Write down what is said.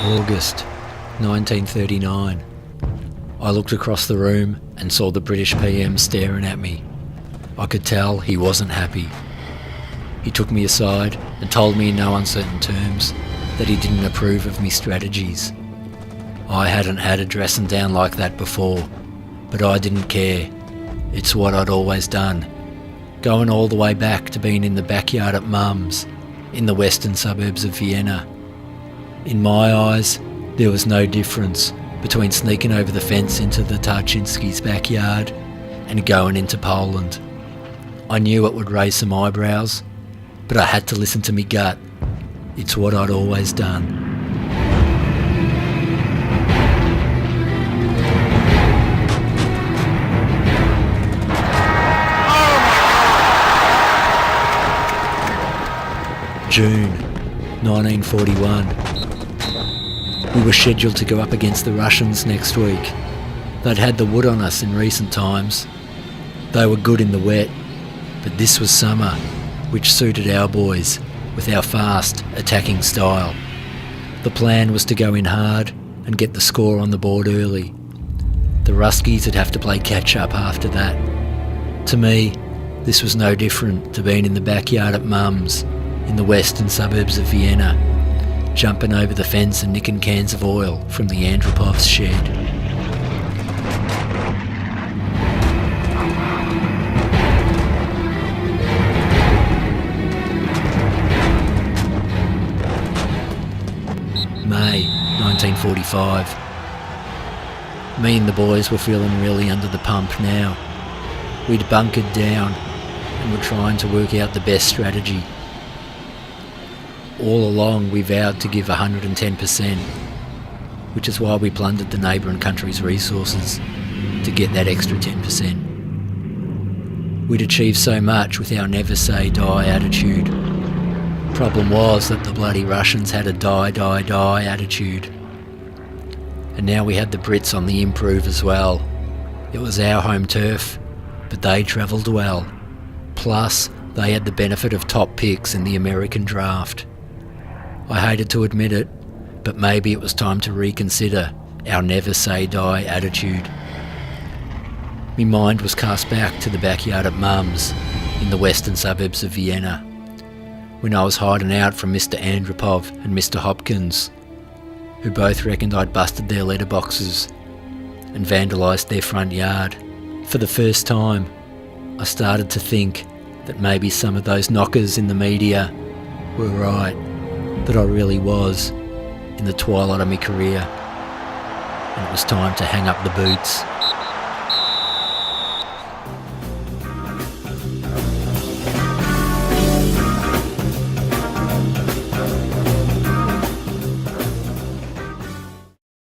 August 1939. I looked across the room and saw the British PM staring at me. I could tell he wasn't happy. He took me aside and told me in no uncertain terms that he didn't approve of me strategies. I hadn't had a dressing down like that before, but I didn't care. It's what I'd always done, going all the way back to being in the backyard at Mum's, in the western suburbs of Vienna. In my eyes, there was no difference between sneaking over the fence into the Tarczynski's backyard and going into Poland. I knew it would raise some eyebrows, but I had to listen to me gut. It's what I'd always done. June 1941. We were scheduled to go up against the Russians next week. They'd had the wood on us in recent times. They were good in the wet, but this was summer, which suited our boys with our fast, attacking style. The plan was to go in hard and get the score on the board early. The Ruskies would have to play catch-up after that. To me, this was no different to being in the backyard at Mum's, in the western suburbs of Vienna, jumping over the fence and nicking cans of oil from the Andropov's shed. May 1945. Me and the boys were feeling really under the pump now. We'd bunkered down and were trying to work out the best strategy. All along we vowed to give 110%, which is why we plundered the neighbouring country's resources to get that extra 10%. We'd achieved so much with our never say die attitude. Problem was that the bloody Russians had a die, die, die attitude. And now we had the Brits on the improve as well. It was our home turf, but they travelled well. Plus, they had the benefit of top picks in the American draft. I hated to admit it, but maybe it was time to reconsider our never say die attitude. My mind was cast back to the backyard at Mum's, in the western suburbs of Vienna, when I was hiding out from Mr. Andropov and Mr. Hopkins, who both reckoned I'd busted their letterboxes and vandalised their front yard. For the first time, I started to think that maybe some of those knockers in the media were right, that I really was in the twilight of my career, and it was time to hang up the boots.